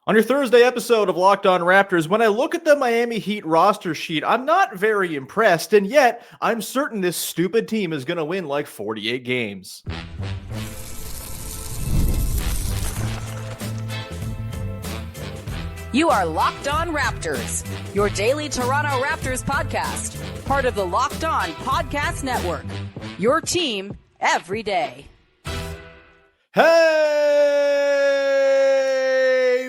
On your Thursday episode of Locked On Raptors, when I look at the Miami Heat roster sheet, I'm not very impressed, and yet I'm certain this stupid team is going to win like 48 games. You are Locked On Raptors, your daily Toronto Raptors podcast, part of the Locked On Podcast Network, your team every day. Hey,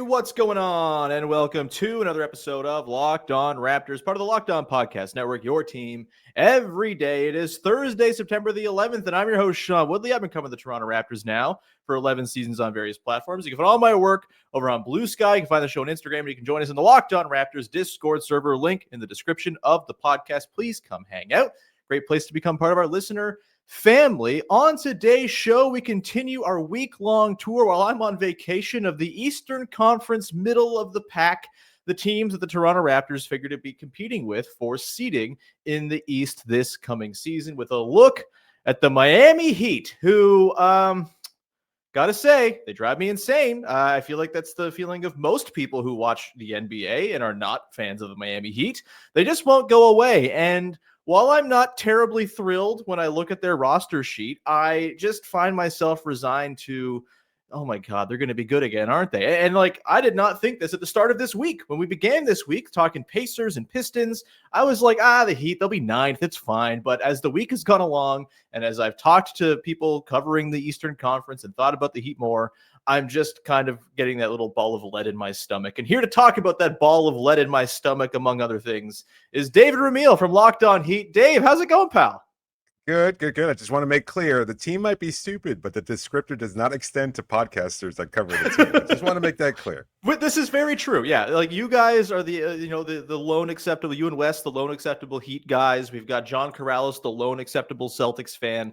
what's going on? And welcome to another episode of Locked On Raptors, part of the Locked On Podcast Network, your team every day. It is Thursday, September the 11th, and I'm your host, Sean Woodley. I've been covering the Toronto Raptors now for 11 seasons on various platforms. You can find all my work over on Blue Sky. You can find the show on Instagram, and you can join us in the Locked On Raptors Discord server, link in the description of the podcast. Please come hang out. Great place to become part of our listener family. On today's show, we continue our week-long tour while I'm on vacation of the Eastern Conference middle of the pack, the teams that the Toronto Raptors figured to be competing with for seeding in the East this coming season, with a look at the Miami Heat, who, gotta say, they drive me insane. I feel like that's the feeling of most people who watch the NBA and are not fans of the Miami Heat. They just won't go away. And while I'm not terribly thrilled when I look at their roster sheet, I just find myself resigned to, oh my God, they're going to be good again, aren't they? And like, I did not think this at the start of this week. When we began this week talking Pacers and Pistons, I was like, the Heat, they'll be ninth. It's fine. But as the week has gone along, and as I've talked to people covering the Eastern Conference and thought about the Heat more, I'm just kind of getting that little ball of lead in my stomach. And here to talk about that ball of lead in my stomach, among other things, is David Ramil from Locked On Heat. Dave, how's it going, pal? Good. I just want to make clear the team might be stupid, but the descriptor does not extend to podcasters that cover the team. I just want to make that clear. But this is very true. Yeah, like you guys are the the lone acceptable, you and Wes, the lone acceptable Heat guys. We've got John Corrales, the lone acceptable Celtics fan.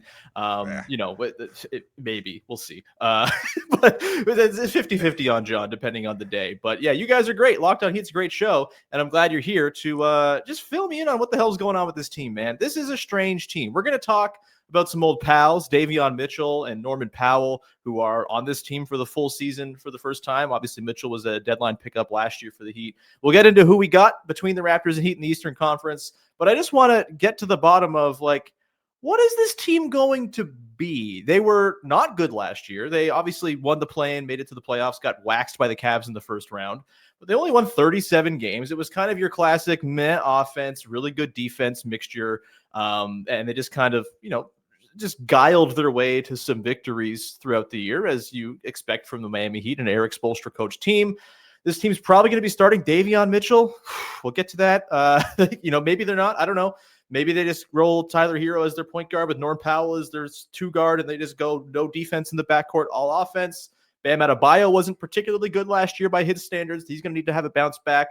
Maybe we'll see. But it's 50-50 on John, depending on the day. But yeah, you guys are great. Locked On Heat's a great show, and I'm glad you're here to just fill me in on what the hell's going on with this team, man. This is a strange team. We're gonna talk about some old pals, Davion Mitchell and Norman Powell, who are on this team for the full season for the first time. Obviously, Mitchell was a deadline pickup last year for the Heat. We'll get into who we got between the Raptors and Heat in the Eastern Conference, but I just want to get to the bottom of, like, what is this team going to be? They were not good last year. They obviously won the play-in, made it to the playoffs, got waxed by the Cavs in the first round, but they only won 37 games. It was kind of your classic meh offense, really good defense mixture, and they just kind of, just guiled their way to some victories throughout the year, as you expect from the Miami Heat, an Eric Spoelstra coach team. This team's probably going to be starting Davion Mitchell. We'll get to that. Maybe they're not. I don't know. Maybe they just roll Tyler Herro as their point guard with Norm Powell as their two guard, and they just go no defense in the backcourt, all offense. Bam Adebayo wasn't particularly good last year by his standards. He's going to need to have a bounce back.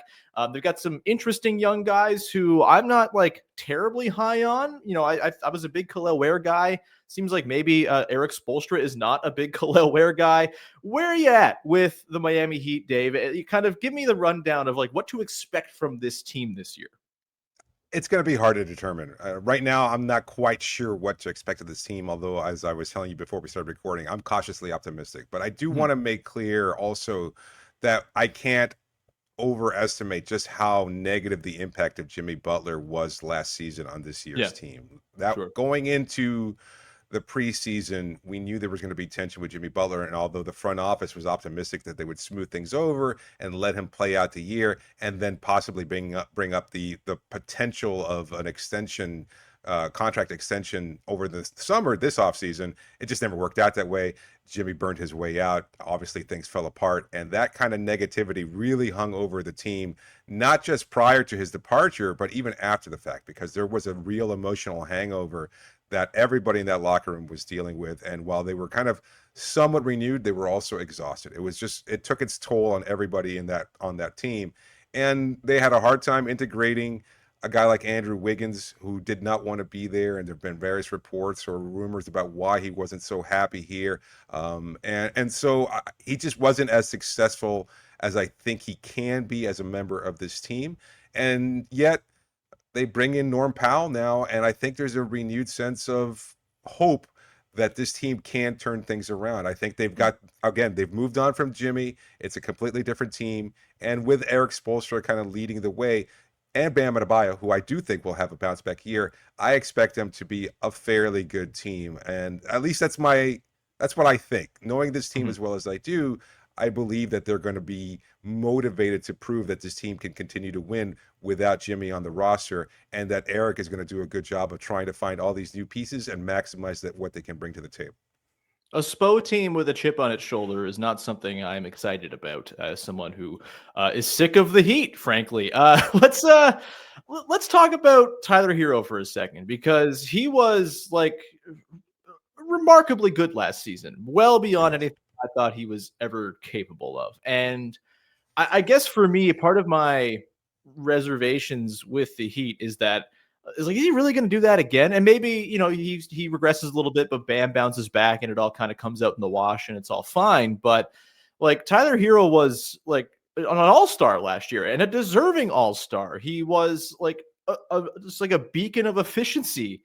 They've got some interesting young guys who I'm not like terribly high on. I was a big Khalil Ware guy. Seems like maybe Eric Spoelstra is not a big Khalil Ware guy. Where are you at with the Miami Heat, Dave? You kind of give me the rundown of like what to expect from this team this year. It's going to be hard to determine. Right now, I'm not quite sure what to expect of this team, although, as I was telling you before we started recording, I'm cautiously optimistic. But I do want to make clear also that I can't overestimate just how negative the impact of Jimmy Butler was last season on this year's team. Going into the preseason, we knew there was going to be tension with Jimmy Butler, and although the front office was optimistic that they would smooth things over and let him play out the year, and then possibly bring up the potential of an extension, contract extension over the summer, this offseason, it just never worked out that way. Jimmy burned his way out. Obviously, things fell apart, and that kind of negativity really hung over the team, not just prior to his departure, but even after the fact, because there was a real emotional hangover that everybody in that locker room was dealing with. And while they were kind of somewhat renewed, they were also exhausted. It took its toll on everybody on that team. And they had a hard time integrating a guy like Andrew Wiggins, who did not want to be there. And there have been various reports or rumors about why he wasn't so happy here. So he just wasn't as successful as I think he can be as a member of this team. And yet, they bring in Norm Powell now, and I think there's a renewed sense of hope that this team can turn things around. I think they've moved on from Jimmy. It's a completely different team. And with Eric Spoelstra kind of leading the way and Bam Adebayo, who I do think will have a bounce back year, I expect them to be a fairly good team. And at least that's what I think. Knowing this team as well as I do, I believe that they're going to be motivated to prove that this team can continue to win without Jimmy on the roster, and that Eric is going to do a good job of trying to find all these new pieces and maximize what they can bring to the table. A SPO team with a chip on its shoulder is not something I'm excited about as someone who is sick of the Heat, frankly. Let's talk about Tyler Herro for a second, because he was like remarkably good last season, well beyond anything I thought he was ever capable of. And I guess for me, part of my reservations with the Heat is that is he really going to do that again? And maybe, he regresses a little bit, but Bam bounces back and it all kind of comes out in the wash and it's all fine. But like Tyler Herro was like an all-star last year and a deserving all-star. He was like just like a beacon of efficiency.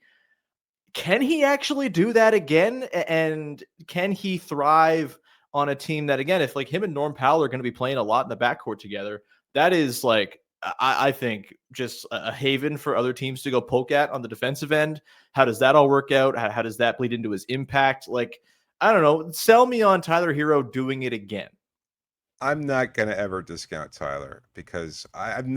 Can he actually do that again? And can he thrive on a team that, again, if like him and Norm Powell are going to be playing a lot in the backcourt together, that is like, I think just a haven for other teams to go poke at on the defensive end. How does that all work out? How does that bleed into his impact? Like, I don't know. Sell me on Tyler Herro doing it again. I'm not going to ever discount Tyler because I've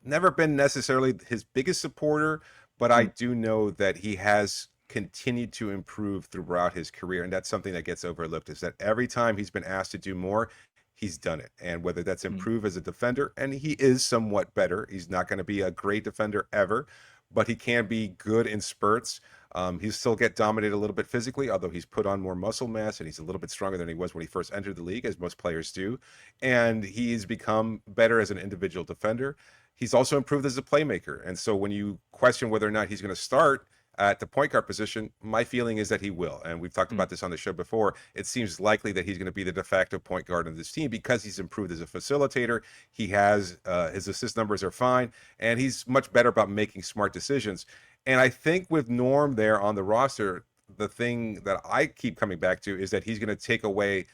never been necessarily his biggest supporter, but I do know that he has continued to improve throughout his career. And that's something that gets overlooked, is that every time he's been asked to do more, he's done it. And whether that's improve as a defender, and he is somewhat better. He's not going to be a great defender ever, but he can be good in spurts. He'll still get dominated a little bit physically, although he's put on more muscle mass and he's a little bit stronger than he was when he first entered the league, as most players do. And he's become better as an individual defender. He's also improved as a playmaker. And so when you question whether or not he's going to start at the point guard position, my feeling is that he will. And we've talked about this on the show before. It seems likely that he's going to be the de facto point guard of this team because he's improved as a facilitator. He has his assist numbers are fine, and he's much better about making smart decisions. And I think with Norm there on the roster, the thing that I keep coming back to is that he's going to take away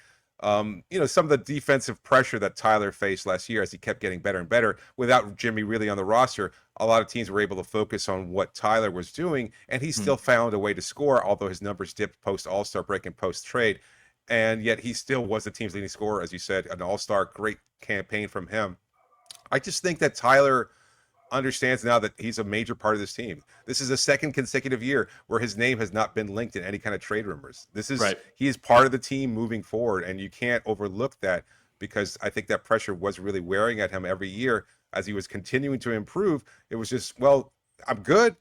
some of the defensive pressure that Tyler faced last year as he kept getting better and better. Without Jimmy really on the roster, a lot of teams were able to focus on what Tyler was doing, and he still found a way to score, although his numbers dipped post All-Star break and post trade. And yet he still was the team's leading scorer, as you said, an All-Star, great campaign from him. I just think that Tyler understands now that he's a major part of this team. This is the second consecutive year where his name has not been linked in any kind of trade rumors. He is part of the team moving forward, and you can't overlook that, because I think that pressure was really wearing at him every year as he was continuing to improve. It was just, well, I'm good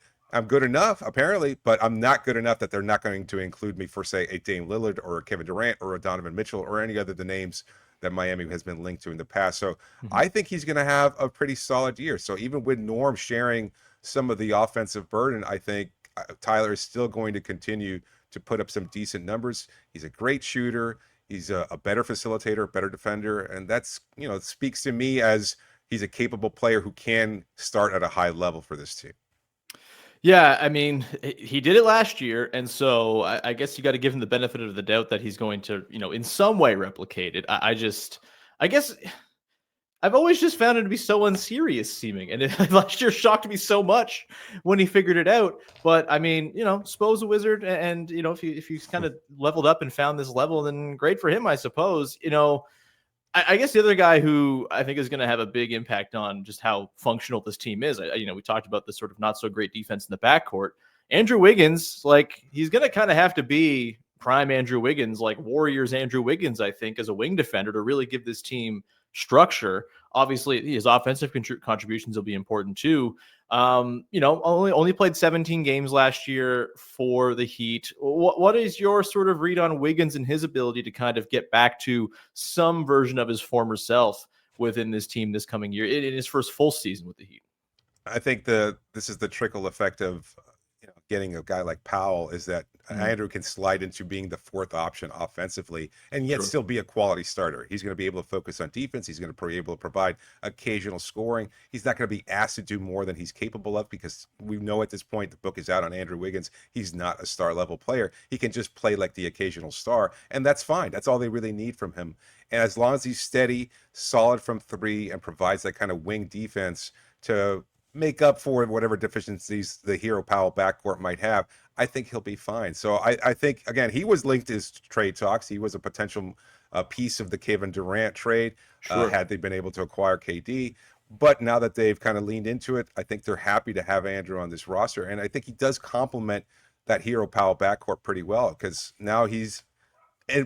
enough apparently, but I'm not good enough that they're not going to include me for, say, a Dame Lillard or a Kevin Durant or a Donovan Mitchell or any other of the names that Miami has been linked to in the past. So I think he's going to have a pretty solid year. So even with Norm sharing some of the offensive burden, I think Tyler is still going to continue to put up some decent numbers. He's a great shooter. He's a better facilitator, better defender. And that's, it speaks to me as he's a capable player who can start at a high level for this team. Yeah, I mean, he did it last year, and so I guess you got to give him the benefit of the doubt that he's going to, in some way replicate it. I guess I've always just found him to be so unserious seeming, and last year shocked me so much when he figured it out. But I mean, Spo's a wizard, and if he's kind of leveled up and found this level, then great for him, I suppose. I guess the other guy who I think is going to have a big impact on just how functional this team is, we talked about the sort of not so great defense in the backcourt. Andrew Wiggins, like, he's going to kind of have to be prime Andrew Wiggins, like Warriors Andrew Wiggins, I think, as a wing defender to really give this team structure. Obviously, his offensive contributions will be important too. Only played 17 games last year for the Heat. What is your sort of read on Wiggins and his ability to kind of get back to some version of his former self within this team this coming year in his first full season with the Heat? I think this is the trickle effect of getting a guy like Powell is that Andrew can slide into being the fourth option offensively and yet still be a quality starter. He's going to be able to focus on defense. He's going to be able to provide occasional scoring. He's not going to be asked to do more than he's capable of, because we know at this point the book is out on Andrew Wiggins. He's not a star level player. He can just play like the occasional star, and that's fine. That's all they really need from him. And as long as he's steady, solid from three, and provides that kind of wing defense to make up for whatever deficiencies the Herro Powell backcourt might have, I think he'll be fine. So I think, again, he was linked to his trade talks. He was a potential piece of the Kevin Durant trade had they been able to acquire KD. But now that they've kind of leaned into it, I think they're happy to have Andrew on this roster. And I think he does complement that Herro Powell backcourt pretty well, because now he's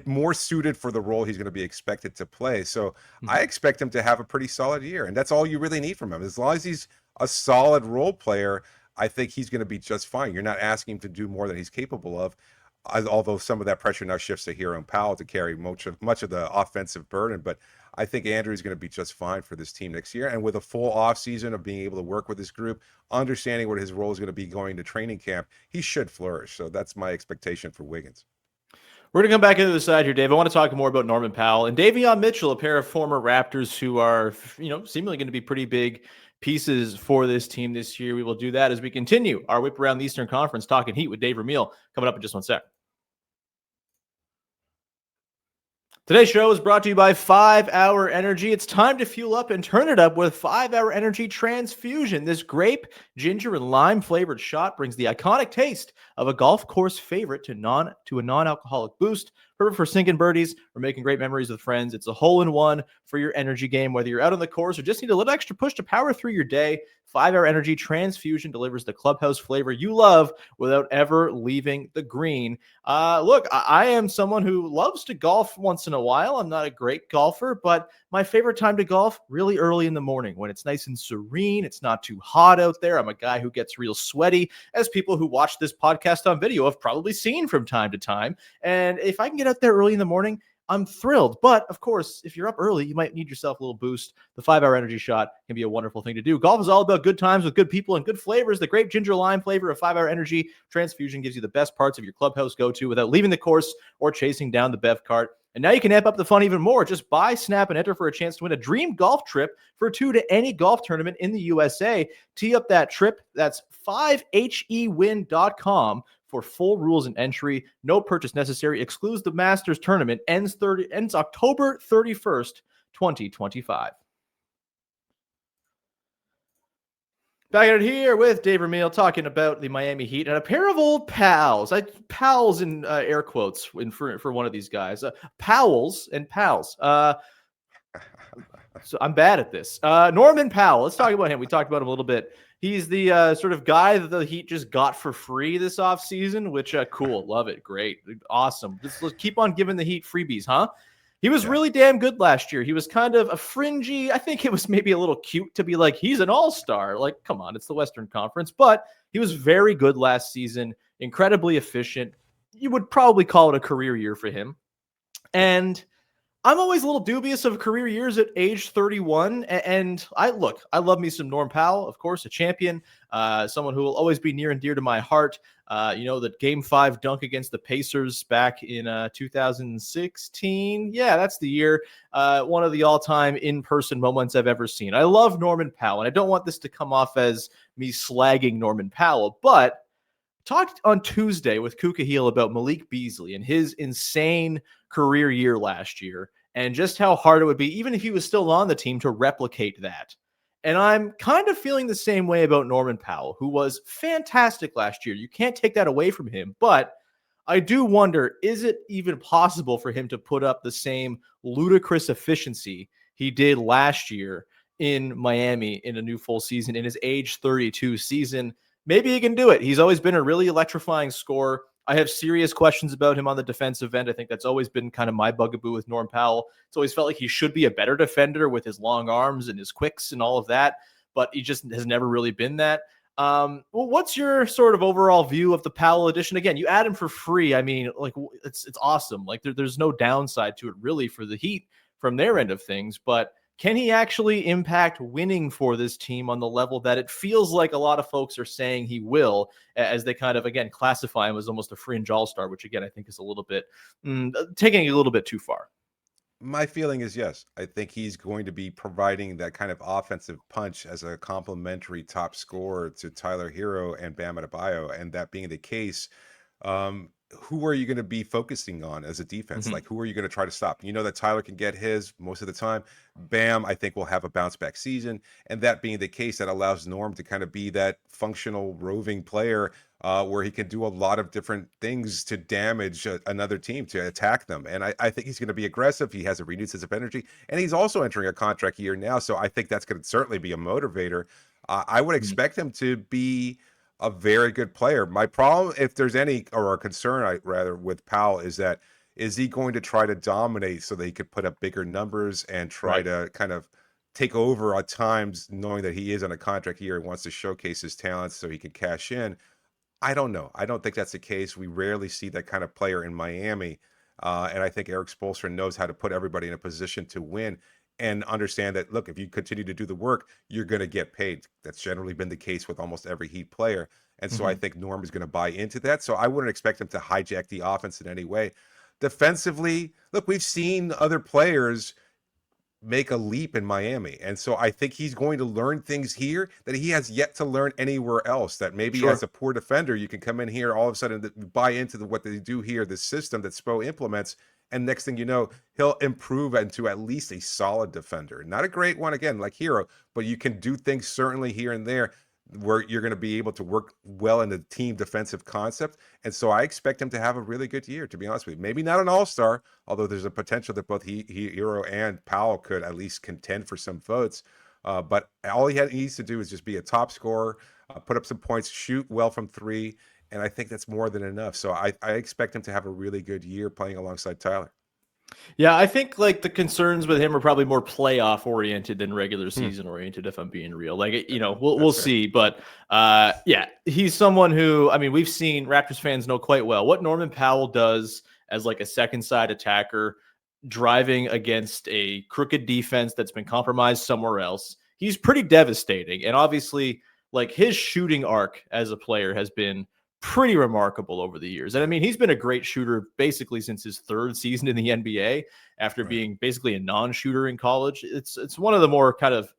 more suited for the role he's going to be expected to play. So I expect him to have a pretty solid year. And that's all you really need from him. As long as he's a solid role player, I think he's going to be just fine. You're not asking him to do more than he's capable of, although some of that pressure now shifts to Herro and Powell to carry much of the offensive burden. But I think Andrew's going to be just fine for this team next year. And with a full offseason of being able to work with this group, understanding what his role is going to be going to training camp, he should flourish. So that's my expectation for Wiggins. We're going to come back into the side here, Dave. I want to talk more about Norman Powell and Davion Mitchell, a pair of former Raptors who are, seemingly going to be pretty big pieces for this team this year. We will do that as we continue our whip around the Eastern Conference, talking Heat with Dave Ramil, coming up in just one sec. Today's show is brought to you by 5 Hour Energy. It's time to fuel up and turn it up with 5 Hour Energy Transfusion. This grape, ginger, and lime flavored shot brings the iconic taste of a golf course favorite to a non-alcoholic boost. Perfect for sinking birdies or making great memories with friends. It's a hole-in-one for your energy game, whether you're out on the course or just need a little extra push to power through your day. 5 Hour Energy Transfusion delivers the clubhouse flavor you love without ever leaving the green. Look, I am someone who loves to golf once in a while. I'm not a great golfer, but my favorite time to golf, really early in the morning when it's nice and serene. It's not too hot out there. I'm a guy who gets real sweaty, as people who watch this podcast on video have probably seen from time to time. And if I can get out there early in the morning, I'm thrilled. But of course, if you're up early, you might need yourself a little boost. The 5 Hour Energy shot can be a wonderful thing to do. Golf is all about good times with good people and good flavors. The grape ginger lime flavor of 5 Hour Energy Transfusion gives you the best parts of your clubhouse go-to without leaving the course or chasing down the bev cart. And now you can amp up the fun even more. Just buy, snap, and enter for a chance to win a dream golf trip for 2 to any golf tournament in the USA. Tee up that trip. That's 5hewin.com for full rules and entry. No purchase necessary. Excludes the Masters tournament. Ends October 31st, 2025. Back out here with Dave Ramil talking about the Miami Heat and a pair of old pals. Pals in air quotes for one of these guys. Powells and pals. So I'm bad at this. Norman Powell. Let's talk about him. We talked about him a little bit. He's the sort of guy that the Heat just got for free this offseason, which cool. Love it. Great. Awesome. Let's keep on giving the Heat freebies, huh? He was really damn good last year. He was kind of a fringy. I think it was maybe a little cute to be like, he's an all-star. Like, come on, it's the Western Conference. But he was very good last season, incredibly efficient. You would probably call it a career year for him. And I'm always a little dubious of career years at age 31. And I love me some Norm Powell, of course, a champion, someone who will always be near and dear to my heart. The Game 5 dunk against the Pacers back in 2016. Yeah, that's the year. One of the all-time in-person moments I've ever seen. I love Norman Powell, and I don't want this to come off as me slagging Norman Powell, but talked on Tuesday with Kuka Heel about Malik Beasley and his insane career year last year and just how hard it would be, even if he was still on the team, to replicate that. And I'm kind of feeling the same way about Norman Powell, who was fantastic last year. You can't take that away from him, but I do wonder, is it even possible for him to put up the same ludicrous efficiency he did last year in Miami in a new full season, in his age 32 season? Maybe he can do it. He's always been a really electrifying scorer. I have serious questions about him on the defensive end. I think that's always been kind of my bugaboo with Norm Powell. It's always felt like he should be a better defender with his long arms and his quicks and all of that, but he just has never really been that. What's your sort of overall view of the Powell edition? Again, you add him for free. I mean, like, it's awesome. Like, there's no downside to it really for the Heat from their end of things, but Can he actually impact winning for this team on the level that it feels like a lot of folks are saying he will, as they kind of, again, classify him as almost a fringe all-star, which, again, I think is a little bit taking it a little bit too far. My feeling is yes. I think he's going to be providing that kind of offensive punch as a complementary top scorer to Tyler Herro and Bam Adebayo. And that being the case, who are you going to be focusing on as a defense? Mhm. Like, who are you going to try to stop? You know that Tyler can get his most of the time. Bam, I think, will have a bounce back season. And that being the case, that allows Norm to kind of be that functional roving player where he can do a lot of different things to damage another team, to attack them. And I think he's going to be aggressive. He has a renewed sense of energy. And he's also entering a contract year now. So I think that's going to certainly be a motivator. I would Mhm. expect him to be a very good player. My problem, if there's any, or a concern, rather, with Powell is he going to try to dominate so that he could put up bigger numbers and try Right. to kind of take over at times, knowing that he is on a contract year and wants to showcase his talents so he can cash in? I don't know. I don't think that's the case. We rarely see that kind of player in Miami. And I think Eric Spoelstra knows how to put everybody in a position to win and understand that, look, if you continue to do the work, you're going to get paid. That's generally been the case with almost every Heat player. And so I Mhm. think Norm is going to buy into that. So I wouldn't expect him to hijack the offense in any way. Defensively, look, we've seen other players make a leap in Miami. And so I think he's going to learn things here that he has yet to learn anywhere else. That maybe as Sure. a poor defender, you can come in here all of a sudden buy into what they do here, the system that Spo implements. And next thing you know, he'll improve into at least a solid defender. Not a great one, again, like Herro, but you can do things certainly here and there where you're going to be able to work well in the team defensive concept. And so I expect him to have a really good year, to be honest with you. Maybe not an all-star, although there's a potential that both Herro and Powell could at least contend for some votes. But all he needs to do is just be a top scorer, put up some points, shoot well from three, and I think that's more than enough. So I expect him to have a really good year playing alongside Tyler. Yeah, I think like the concerns with him are probably more playoff oriented than regular Hmm, season oriented, if I'm being real. Like, we'll that's we'll fair. see, but yeah, he's someone who, I mean, we've seen Raptors fans know quite well what Norman Powell does as like a second side attacker, driving against a crooked defense that's been compromised somewhere else. He's pretty devastating, and obviously, like his shooting arc as a player has been pretty remarkable over the years. And I Yeah, mean, he's been a great shooter basically since his third season in the NBA after right. being basically a non-shooter in college. It's one of the more kind of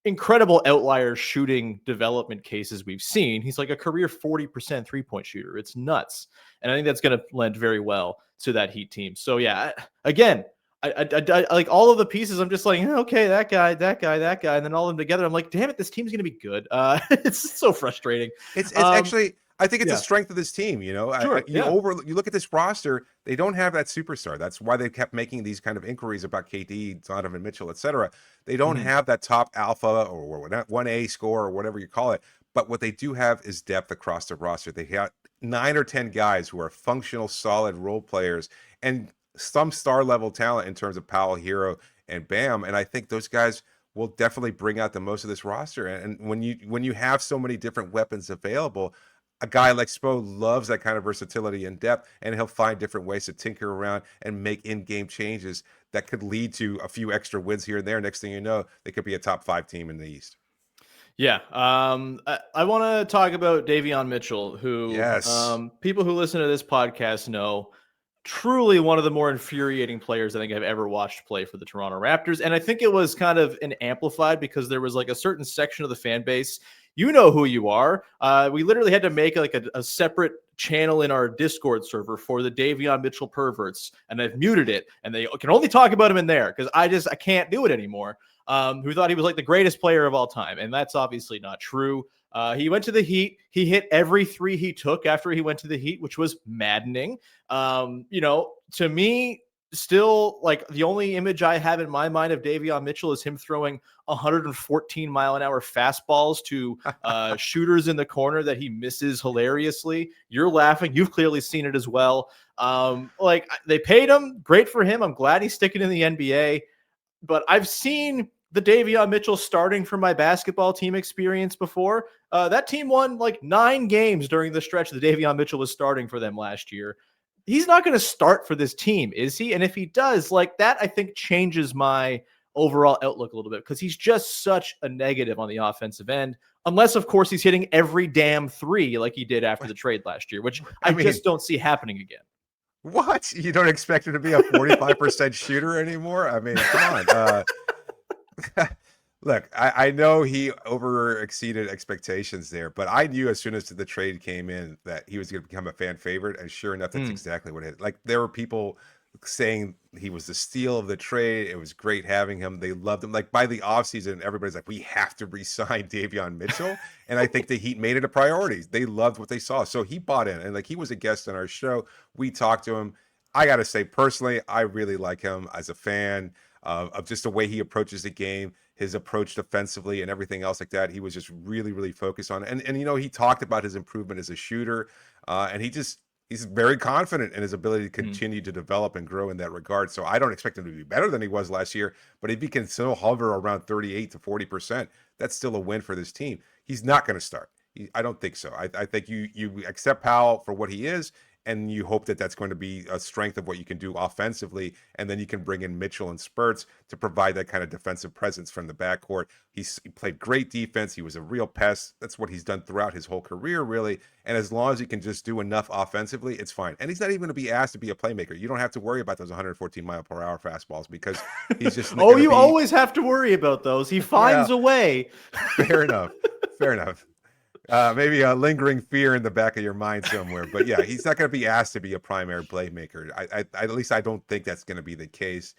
incredible outlier shooting development cases we've seen. He's like a career 40% three-point shooter. It's nuts. And I think that's going to lend very well to that Heat team. So yeah, again, I like all of the pieces. I'm just like, okay, that guy, that guy, that guy, and then all of them together. I'm like, damn it, this team's gonna be good. It's so frustrating. It's Um, actually, I think it's a yeah, strength of this team. You know, sure, yeah. you look at this roster, they don't have that superstar. That's why they kept making these kind of inquiries about KD, Donovan Mitchell, etc. They don't Mhm. have that top alpha or 1A score or whatever you call it. But what they do have is depth across the roster. They got 9 or 10 guys who are functional, solid role players and some star level talent in terms of Powell, Hero, and Bam. And I think those guys will definitely bring out the most of this roster. And when you have so many different weapons available, a guy like Spo loves that kind of versatility and depth, and he'll find different ways to tinker around and make in-game changes that could lead to a few extra wins here and there. Next thing you know, they could be a top 5 team in the East. Yeah. I want to talk about Davion Mitchell, who Yes. people who listen to this podcast know truly one of the more infuriating players I think I've ever watched play for the Toronto Raptors. And I think it was kind of an amplified because there was like a certain section of the fan base. You know who you are. We literally had to make like a separate channel in our Discord server for the Davion Mitchell perverts, and I've muted it, and they can only talk about him in there because I can't do it anymore. Who thought he was like the greatest player of all time, and that's obviously not true. He went to the Heat. He hit every three he took after he went to the Heat, which was maddening. To me, still like the only image I have in my mind of Davion Mitchell is him throwing 114-mile-an-hour fastballs to shooters in the corner that he misses hilariously. You're laughing. You've clearly seen it as well. Like they paid him. Great for him. I'm glad he's sticking in the NBA. But I've seen the Davion Mitchell starting for my basketball team experience before. That team won like 9 games during the stretch that Davion Mitchell was starting for them last year. He's not going to start for this team, is he? And if he does, like that, I think changes my overall outlook a little bit, because he's just such a negative on the offensive end, unless of course he's hitting every damn three like he did after the trade last year, which I mean, just don't see happening again. What? You don't expect him to be a 45% shooter anymore? I mean, come on. Look, I know he over exceeded expectations there, but I knew as soon as the trade came in that he was going to become a fan favorite. And sure enough, that's exactly what it is. Like, there were people saying he was the steal of the trade. It was great having him. They loved him. Like, by the offseason, everybody's like, we have to re-sign Davion Mitchell. And I think the Heat made it a priority. They loved what they saw. So he bought in. And like, he was a guest on our show. We talked to him. I got to say, personally, I really like him as a fan of just the way he approaches the game, his approach defensively and everything else like that. He was just really, really focused on it. And you know, he talked about his improvement as a shooter, and he's very confident in his ability to continue to develop and grow in that regard. So I don't expect him to be better than he was last year, but if he can still hover around 38 to 40%, that's still a win for this team. He's not going to start. I don't think so. I think you accept Powell for what he is, and you hope that that's going to be a strength of what you can do offensively, and then you can bring in Mitchell in spurts to provide that kind of defensive presence from the backcourt. He played great defense. He was a real pest. That's what he's done throughout his whole career, really. And as long as he can just do enough offensively, it's fine. And he's not even going to be asked to be a playmaker. You don't have to worry about those 114-mile-per-hour fastballs, because he's just always have to worry about those. He finds a way. Fair enough. Fair enough. Maybe a lingering fear in the back of your mind somewhere, but yeah, he's not going to be asked to be a primary playmaker. I at least I don't think that's going to be the case.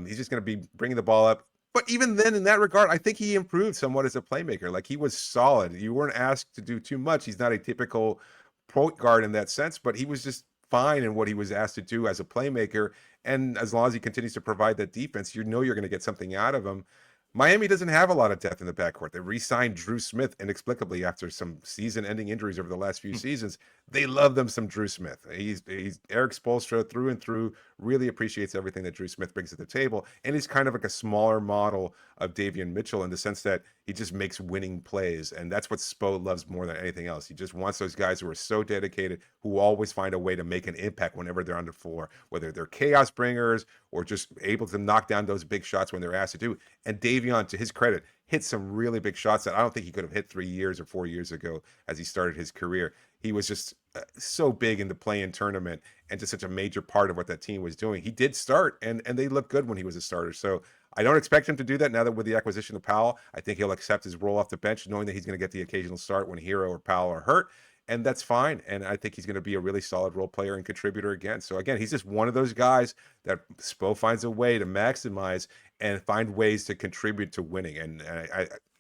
He's just going to be bringing the ball up. But even then, in that regard, I think he improved somewhat as a playmaker. Like, he was solid. You weren't asked to do too much. He's not a typical point guard in that sense, but he was just fine in what he was asked to do as a playmaker. And as long as he continues to provide that defense, you know you're going to get something out of him. Miami doesn't have a lot of depth in the backcourt. They re-signed Drew Smith inexplicably after some season-ending injuries over the last few seasons. They love them some Drew Smith. He's Eric Spoelstra through and through, really appreciates everything that Drew Smith brings to the table. And he's kind of like a smaller model of Davion Mitchell in the sense that he just makes winning plays. And that's what Spo loves more than anything else. He just wants those guys who are so dedicated, who always find a way to make an impact whenever they're on the floor, whether they're chaos bringers or just able to knock down those big shots when they're asked to do. And Davion, to his credit, hit some really big shots that I don't think he could have hit 3 years or 4 years ago as he started his career. He was just so big in the play-in tournament and just such a major part of what that team was doing. He did start, and they looked good when he was a starter. So I don't expect him to do that now that with the acquisition of Powell. I think he'll accept his role off the bench, knowing that he's going to get the occasional start when Herro or Powell are hurt. And that's fine. And I think he's going to be a really solid role player and contributor again. So again, he's just one of those guys that Spo finds a way to maximize and find ways to contribute to winning. And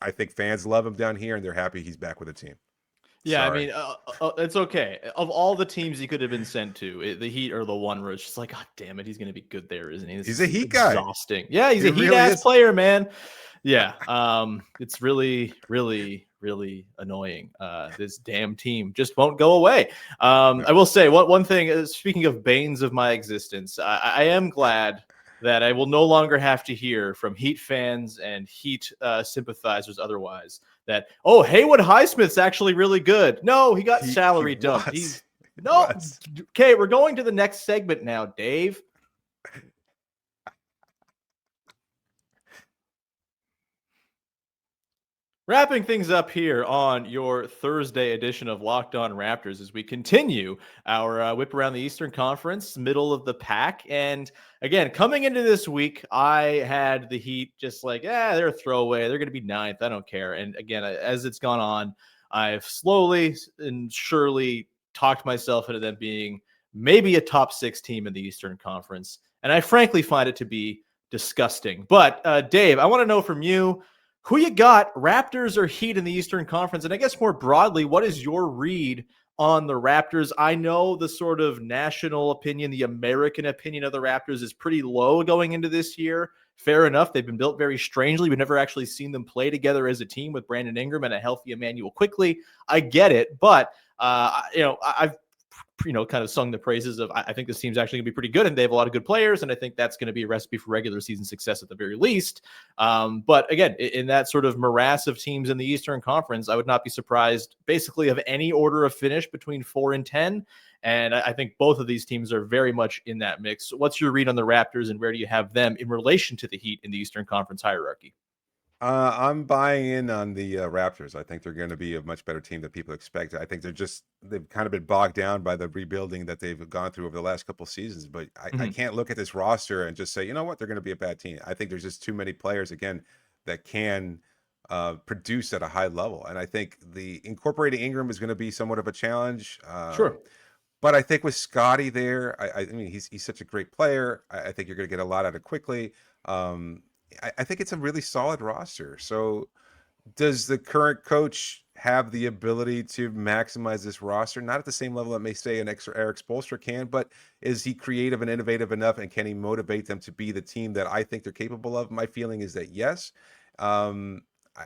I think fans love him down here, and they're happy he's back with the team. Yeah, Sorry. I mean, it's okay. Of all the teams he could have been sent to, the Heat are the one where it's just like, God damn it, he's going to be good there, isn't he? He's a Heat guy. Exhausting. Yeah, he's a really Heat-ass player, man. Yeah, it's really, really, really annoying. This damn team just won't go away. I will say one thing, speaking of banes of my existence, I am glad that I will no longer have to hear from Heat fans and Heat sympathizers otherwise that, oh, Haywood Highsmith's actually really good. No, he got salary dumped. Okay, we're going to the next segment now, Dave. Wrapping things up here on your Thursday edition of Locked On Raptors as we continue our whip around the Eastern Conference, middle of the pack. And again, coming into this week, I had the Heat just like, they're a throwaway. They're going to be ninth. I don't care. And again, as it's gone on, I've slowly and surely talked myself into them being maybe a top 6 team in the Eastern Conference. And I frankly find it to be disgusting. But Dave, I want to know from you, who you got, Raptors or Heat in the Eastern Conference? And I guess more broadly, what is your read on the Raptors? I know the sort of national opinion, the American opinion of the Raptors is pretty low going into this year. Fair enough. They've been built very strangely. We've never actually seen them play together as a team with Brandon Ingram and a healthy Emmanuel Quickley. I get it. But, I've kind of sung the praises of, I think this team's actually going to be pretty good and they have a lot of good players. And I think that's going to be a recipe for regular season success at the very least. But again, in that sort of morass of teams in the Eastern Conference, I would not be surprised basically of any order of finish between 4 and 10. And I think both of these teams are very much in that mix. What's your read on the Raptors and where do you have them in relation to the Heat in the Eastern Conference hierarchy? I'm buying in on the Raptors. I think they're going to be a much better team than people expect. I think they've kind of been bogged down by the rebuilding that they've gone through over the last couple of seasons. But I can't look at this roster and just say, you know what, they're going to be a bad team. I think there's just too many players, again, that can produce at a high level. And I think the incorporating Ingram is going to be somewhat of a challenge. Sure. But I think with Scotty there, I mean, he's such a great player. I think you're going to get a lot out of quickly. I think it's a really solid roster. So does the current coach have the ability to maximize this roster? Not at the same level that may say an Eric Spoelstra can, but is he creative and innovative enough, and can he motivate them to be the team that I think they're capable of? My feeling is that yes.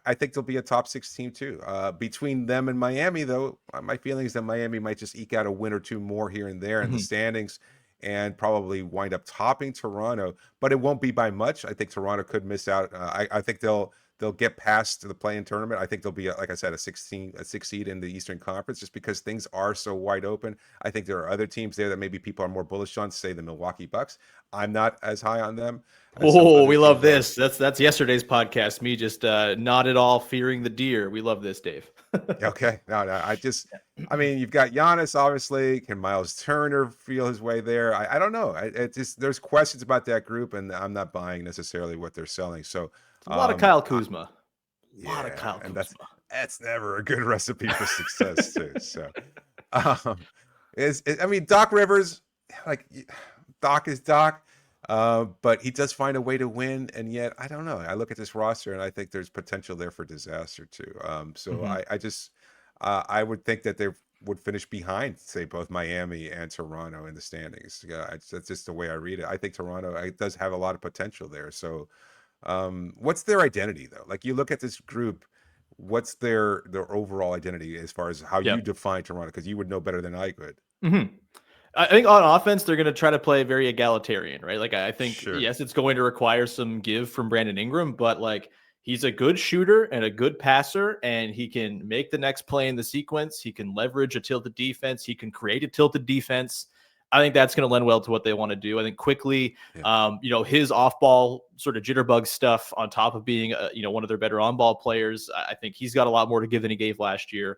I think they'll be a top 6 team too. Between them and Miami, though, my feeling is that Miami might just eke out a win or two more here and there in the standings, and probably wind up topping Toronto, but it won't be by much. I think Toronto could miss out. I think they'll get past the play-in tournament. I think they'll be, like I said, a 6 seed in the Eastern Conference, just because things are so wide open. I think there are other teams there that maybe people are more bullish on, say the Milwaukee Bucks. I'm not as high on them. Oh, we love this. That's yesterday's podcast. Me just not at all fearing the deer. We love this, Dave. Okay. No, I mean, you've got Giannis, obviously. Can Miles Turner feel his way there? I don't know. There's questions about that group, and I'm not buying necessarily what they're selling. So a lot of Kyle Kuzma. A lot of Kyle Kuzma. That's never a good recipe for success, too. So, I mean, Doc Rivers, like, Doc is Doc. But he does find a way to win, and yet I don't know. I look at this roster and I think there's potential there for disaster too. I would think that they would finish behind, say, both Miami and Toronto in the standings. That's just the way I read it. I think Toronto does have a lot of potential there. So, what's their identity though? Like, you look at this group, what's their overall identity as far as how you define Toronto? Because you would know better than I could. I think on offense, they're going to try to play very egalitarian, right? Like, I think, yes, it's going to require some give from Brandon Ingram, but like, he's a good shooter and a good passer, and he can make the next play in the sequence. He can leverage a tilted defense. He can create a tilted defense. I think that's going to lend well to what they want to do. I think quickly, his off-ball sort of jitterbug stuff on top of being, one of their better on-ball players. I think he's got a lot more to give than he gave last year.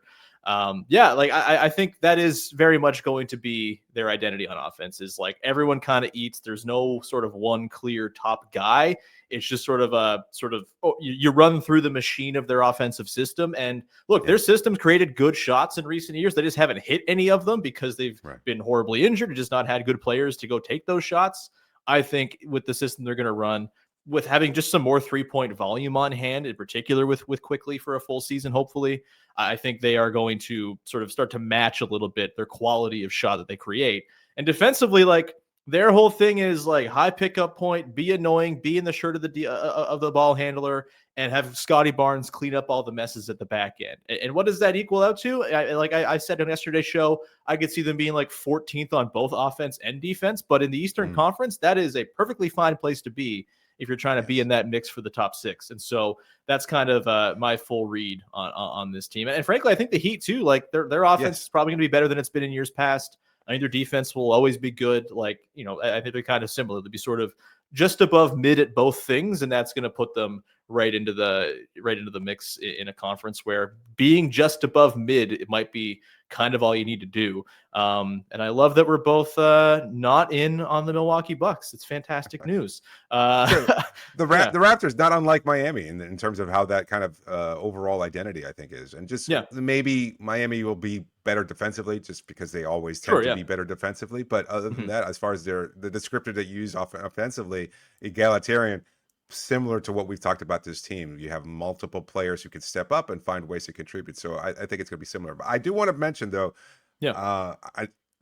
I think that is very much going to be their identity on offense, is like everyone kind of eats. There's no sort of one clear top guy. It's just sort of you run through the machine of their offensive system. And look, their system's created good shots in recent years. They just haven't hit any of them because they've been horribly injured and just not had good players to go take those shots. I think with the system they're going to run, with having just some more 3-point volume on hand, in particular with quickly for a full season, hopefully, I think they are going to sort of start to match a little bit their quality of shot that they create. And defensively, like, their whole thing is like high pickup point, be annoying, be in the shirt of the ball handler, and have Scotty Barnes clean up all the messes at the back end. And what does that equal out to? I said on yesterday's show, I could see them being like 14th on both offense and defense. But in the Eastern Conference, that is a perfectly fine place to be if you're trying to be in that mix for the top 6. And so that's kind of my full read on this team. And frankly, I think the Heat too, like their offense is probably going to be better than it's been in years past. I think their defense will always be good. Like, I think they're kind of similar. They'll be sort of just above mid at both things, and that's going to put them right into the mix in a conference where being just above mid, it might be kind of all you need to do. And I love that we're both not in on the Milwaukee Bucks. It's fantastic news. The Raptors, not unlike Miami in terms of how that kind of overall identity, I think, is. And just maybe Miami will be better defensively just because they always tend to be better defensively. But other than that, as far as the descriptor that you use offensively, egalitarian, similar to what we've talked about this team. You have multiple players who can step up and find ways to contribute. So I think it's going to be similar. But I do want to mention, though,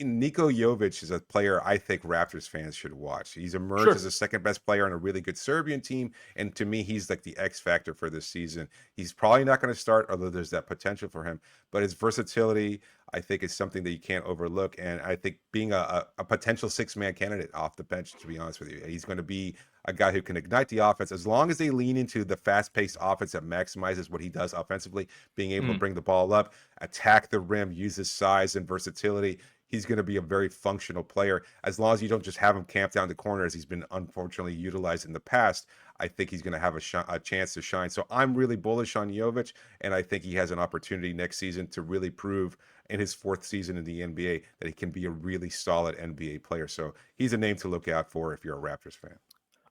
Niko Jovic is a player I think Raptors fans should watch. He's emerged Sure. as the second best player on a really good Serbian team, and to me, he's like the X factor for this season. He's probably not going to start, although there's that potential for him. But his versatility, I think, is something that you can't overlook. And I think being a potential six-man candidate off the bench, to be honest with you, he's going to be a guy who can ignite the offense as long as they lean into the fast-paced offense that maximizes what he does offensively, being able to bring the ball up, attack the rim, use his size and versatility. He's going to be a very functional player as long as you don't just have him camp down the corner as he's been unfortunately utilized in the past. I think he's going to have a chance to shine. So I'm really bullish on Jovic, and I think he has an opportunity next season to really prove in his fourth season in the NBA that he can be a really solid NBA player. So he's a name to look out for if you're a Raptors fan.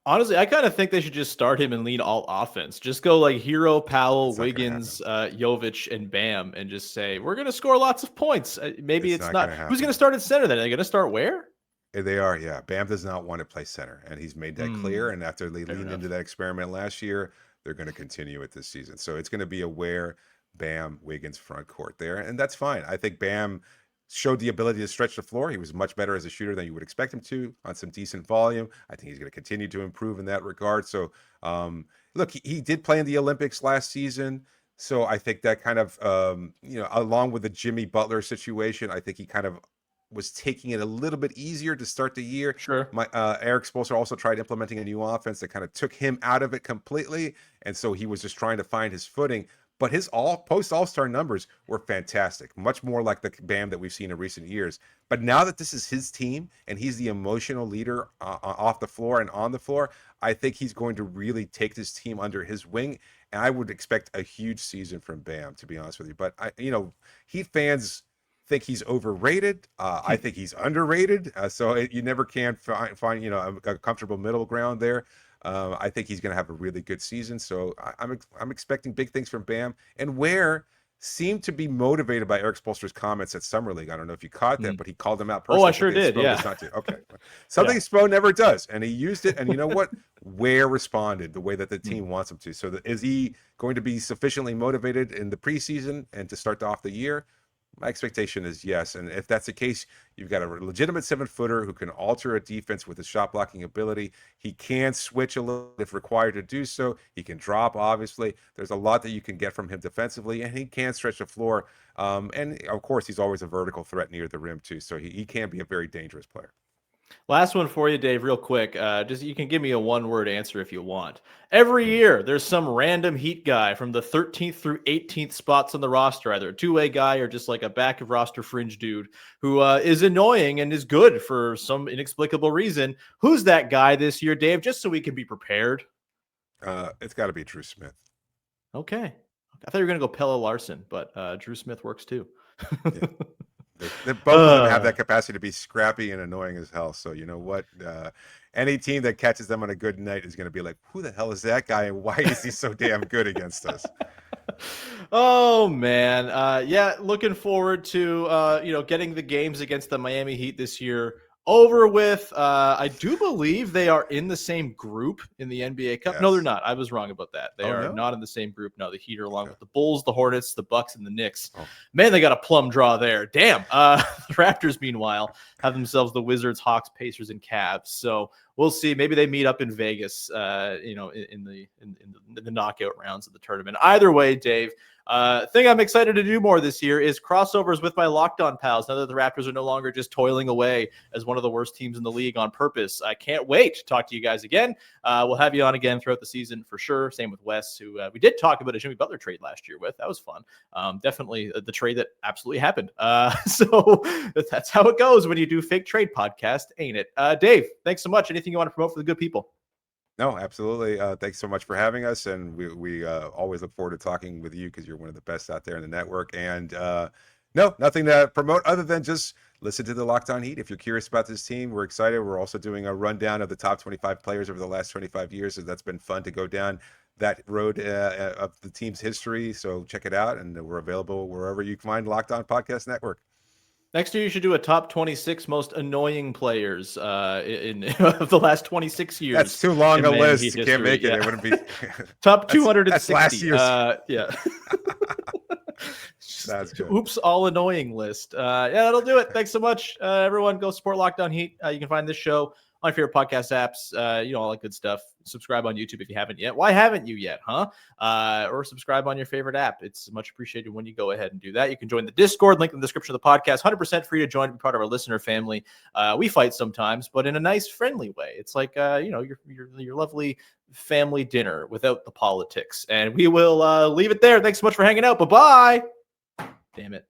Honestly, I kind of think they should just start him and lean all offense. Just go like Herro, Powell, Wiggins, Jovic, and Bam, and just say, we're going to score lots of points. Maybe it's not. Who's going to start at center then? Are they going to start where? They are, yeah. Bam does not want to play center, and he's made that clear. And after they leaned into that experiment last year, they're going to continue it this season. So it's going to be a Ware, Bam, Wiggins front court there, and that's fine. I think Bam showed the ability to stretch the floor. He was much better as a shooter than you would expect him to on some decent volume. I think he's going to continue to improve in that regard. So, look, he did play in the Olympics last season. So I think that kind of, along with the Jimmy Butler situation, I think he kind of was taking it a little bit easier to start the year. Sure. Eric Spoelstra also tried implementing a new offense that kind of took him out of it completely. And so he was just trying to find his footing. But his post All-Star numbers were fantastic, much more like the Bam that we've seen in recent years. But now that this is his team and he's the emotional leader off the floor and on the floor, I think he's going to really take this team under his wing. And I would expect a huge season from Bam, to be honest with you. But Heat fans think he's overrated. I think he's underrated. You never can find a comfortable middle ground there. I think he's going to have a really good season. So I'm expecting big things from Bam. And Ware seemed to be motivated by Eric Spoelstra's comments at Summer League. I don't know if you caught that, but he called them out personally. Oh, I sure did. Yeah. Okay. Something Spo never does. And he used it. And you know what? Ware responded the way that the team wants him to. So is he going to be sufficiently motivated in the preseason and to start off the year? My expectation is yes. And if that's the case, you've got a legitimate 7-footer who can alter a defense with his shot blocking ability. He can switch a little if required to do so. He can drop, obviously. There's a lot that you can get from him defensively, and he can stretch the floor. And of course, he's always a vertical threat near the rim, too. So he can be a very dangerous player. Last one for you, Dave, real quick. Just you can give me a one-word answer if you want. Every year, there's some random Heat guy from the 13th through 18th spots on the roster, either a two-way guy or just like a back of roster fringe dude who is annoying and is good for some inexplicable reason. Who's that guy this year, Dave? Just so we can be prepared. It's got to be Drew Smith. Okay. I thought you were going to go Pelle Larson, but Drew Smith works too. Yeah. Both of them have that capacity to be scrappy and annoying as hell. So you know what? Any team that catches them on a good night is going to be like, who the hell is that guy? And why is he so damn good against us? Oh, man. Yeah, looking forward to, getting the games against the Miami Heat this year over with. I do believe they are in the same group in the NBA Cup. Yes. No, they're not. I was wrong about that. They are not in the same group. No, the Heat are along with the Bulls, the Hornets, the Bucks, and the Knicks. Oh. Man, they got a plum draw there. Damn. The Raptors, meanwhile, have themselves the Wizards, Hawks, Pacers, and Cavs. So we'll see. Maybe they meet up in Vegas, in the knockout rounds of the tournament. Either way, Dave, thing I'm excited to do more this year is crossovers with my Locked On pals. Now that the Raptors are no longer just toiling away as one of the worst teams in the league on purpose, I can't wait to talk to you guys again. We'll have you on again throughout the season for sure. Same with Wes, who we did talk about a Jimmy Butler trade last year with. That was fun. Definitely the trade that absolutely happened. So that's how it goes when you do fake trade podcast, ain't it? Dave, thanks so much. Anything you want to promote for the good people? No, absolutely. Thanks so much for having us. And we always look forward to talking with you because you're one of the best out there in the network. And no, nothing to promote other than just listen to the Locked On Heat. If you're curious about this team, we're excited. We're also doing a rundown of the top 25 players over the last 25 years. So that's been fun to go down that road of the team's history. So check it out. And we're available wherever you can find Locked On Podcast Network. Next year, you should do a top 26 most annoying players in of the last 26 years. That's too long a list. You can't make it. Yeah. It wouldn't be top 260. That's last year's. Yeah. That's good. Oops, all annoying list. Yeah, that'll do it. Thanks so much, everyone. Go support Locked On Heat. You can find this show on your favorite podcast apps, all that good stuff. Subscribe on YouTube if you haven't yet. Why haven't you yet, huh? Or subscribe on your favorite app. It's much appreciated when you go ahead and do that. You can join the Discord, link in the description of the podcast. 100% free to join, be part of our listener family. We fight sometimes, but in a nice, friendly way. It's like, your lovely family dinner without the politics. And we will leave it there. Thanks so much for hanging out. Bye-bye. Damn it.